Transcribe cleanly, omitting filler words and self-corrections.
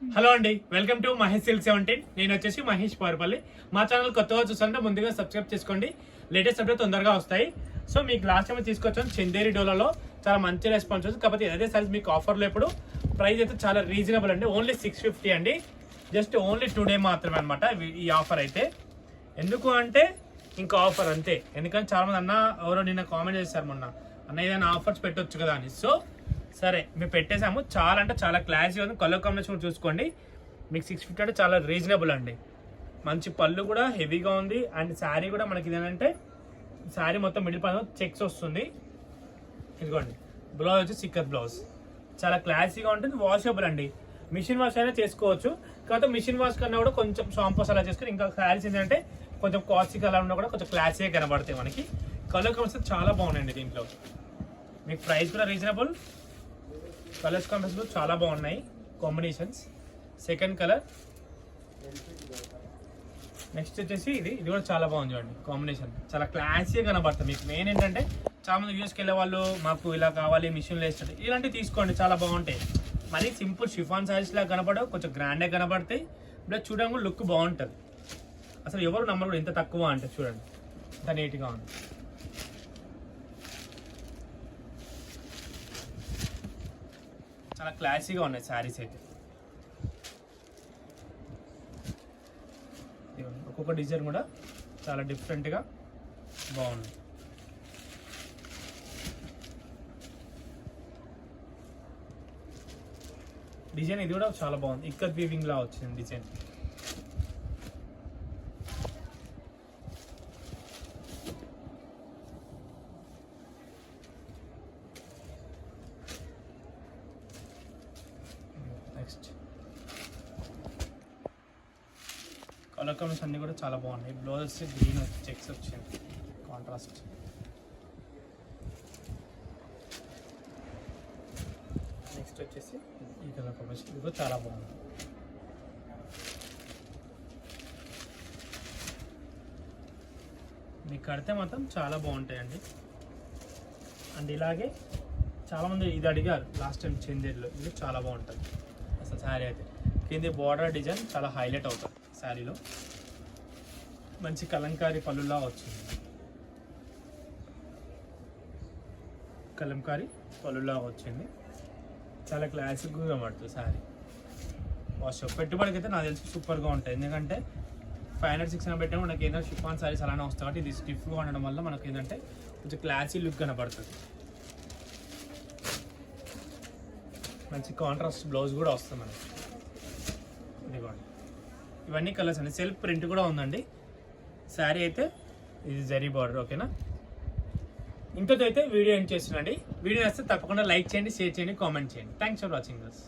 Hello అండి, welcome to Mahesh silk 17. నేను వచ్చేసి మహేష్ పార్పల్లి. మా ఛానల్ కొత్తగా చూస్తుంటే ముందుగా సబ్స్క్రైబ్ చేసుకోండి. లేటెస్ట్ అప్డేట్ తొందరగా వస్తాయి. సో మీకు లాస్ట్ టైం తీసుకొచ్చాను చందేరి డోలాలో చాలా మంచి రెస్పాన్స్ ఉంది. కాకపోతే అదే సైజ్ మీకు ఆఫర్లో ఇప్పుడు ప్రైస్ అయితే చాలా రీజనబుల్ అండి. ఓన్లీ 650 అండి. జస్ట్ ఓన్లీ టుడే మాత్రమే అనమాట ఈ ఆఫర్ అయితే. ఎందుకు అంటే ఇంకా ఆఫర్ అంతే. ఎందుకంటే చాలా మంది అన్న ఎవరో నిన్న కామెంట్ చేశారు మొన్న, అన్న ఏదైనా ఆఫర్స్ పెట్టొచ్చు కదా అని. సో సరే మేము పెట్టేసాము. చాలా అంటే చాలా క్లాసీ ఉంది. కలర్ కాంబినేషన్ కూడా చూసుకోండి. మీకు 650 అంటే చాలా రీజనబుల్ అండి. మంచి పళ్ళు కూడా హెవీగా ఉంది. అండ్ శారీ కూడా మనకి ఇదేంటంటే శారీ మొత్తం మిడిల్ పార్ట్ చెక్స్ వస్తుంది. ఇదిగోండి, బ్లౌజ్ వచ్చి సిక్కర్ బ్లౌజ్. చాలా క్లాసీగా ఉంటుంది. వాషబుల్ అండి. మిషన్ వాష్ అయినా చేసుకోవచ్చు. కాకపోతే మిషన్ వాష్ కన్నా కూడా కొంచెం షాంపూస్ అలా చేసుకుని ఇంకా శారీస్ ఏంటంటే కొంచెం కాస్ట్లీ అలా ఉన్నా కూడా కొంచెం క్లాసీగా కనబడతాయి మనకి. కలర్ కాంబినేషన్ చాలా బాగున్నాయండి. దీంట్లో మీకు ప్రైస్ కూడా రీజనబుల్. కలర్స్ కాంబినేషన్ చాలా బాగున్నాయి కాంబినేషన్స్. సెకండ్ కలర్, నెక్స్ట్ వచ్చేసి ఇది కూడా చాలా బాగుంది చూడండి. కాంబినేషన్ చాలా క్లాసీగా కనబడుతుంది. మీకు మెయిన్ ఏంటంటే చాలా మంది యూఎస్కి వెళ్ళే వాళ్ళు మాకు ఇలా కావాలి మిషన్లో వేస్తుంది, ఇలాంటివి తీసుకోండి, చాలా బాగుంటాయి. మరీ సింపుల్ షిఫాన్ సారీస్ లాగా కనపడవు, కొంచెం గ్రాండ్గా కనబడతాయి. ఇలా చూడడానికి లుక్ బాగుంటుంది. అసలు ఎవరు నమ్మరు కూడా ఇంత తక్కువ అంటే. చూడండి ఇంత నీట్గా ఉంది. చాలా క్లాసీగా ఉన్నాయి శారీస్ అయితే. ఒక్కొక్క డిజైన్ కూడా చాలా డిఫరెంట్గా బాగుంది. డిజైన్ ఇది కూడా చాలా బాగుంది. ఇక్కత్ వీవింగ్ లా వచ్చింది డిజైన్. నెక్స్ట్ కలర్ కాంబినేషన్ అన్ని కూడా చాలా బాగున్నాయి. బ్లౌజ్ గ్రీన్ వచ్చి చెక్స్ వచ్చింది కాంట్రాస్ట్. నెక్స్ట్ వచ్చేసి ఈ కలర్ కాంబినేషన్ ఇది కూడా చాలా బాగుంది. మీకు కడితే మాత్రం చాలా బాగుంటాయండి. అండ్ ఇలాగే చాలామంది ఇది అడిగారు లాస్ట్ టైం చందేరిలో. ఇది చాలా బాగుంటుంది అసలు శారీ అయితే. కింది బార్డర్ డిజైన్ చాలా హైలైట్ అవుతుంది శారీలో. మంచి కలంకారీ పళ్ళులా వచ్చింది. కలంకారీ పళ్ళులా వచ్చింది. చాలా క్లాసిక్గా కనబడుతుంది శారీ. వాష్ పెట్టుబడికి అయితే నాకు తెలిసి సూపర్గా ఉంటాయి. ఎందుకంటే 500-600 పెట్టినా మనకి ఏదైనా షిఫాన్ శారీస్ అలానే వస్తాయి కాబట్టి ఇది స్టిఫ్గా ఉండడం వల్ల మనకి ఏంటంటే కొంచెం క్లాసీ లుక్ కనబడుతుంది. మంచి కాంట్రాస్ట్ బ్లౌజ్ కూడా వస్తుంది మనకి. ఇదిగోండి, ఇవన్నీ కలర్స్ అండి. సెల్ఫ్ ప్రింట్ కూడా ఉందండి. శారీ అయితే ఇది జరీ బార్డర్. ఓకేనా, ఇంతతో అయితే వీడియో ఏం చేస్తున్నాండి. వీడియో నచ్చితే తప్పకుండా లైక్ చేయండి, షేర్ చేయండి, కామెంట్ చేయండి. Thanks for watching this.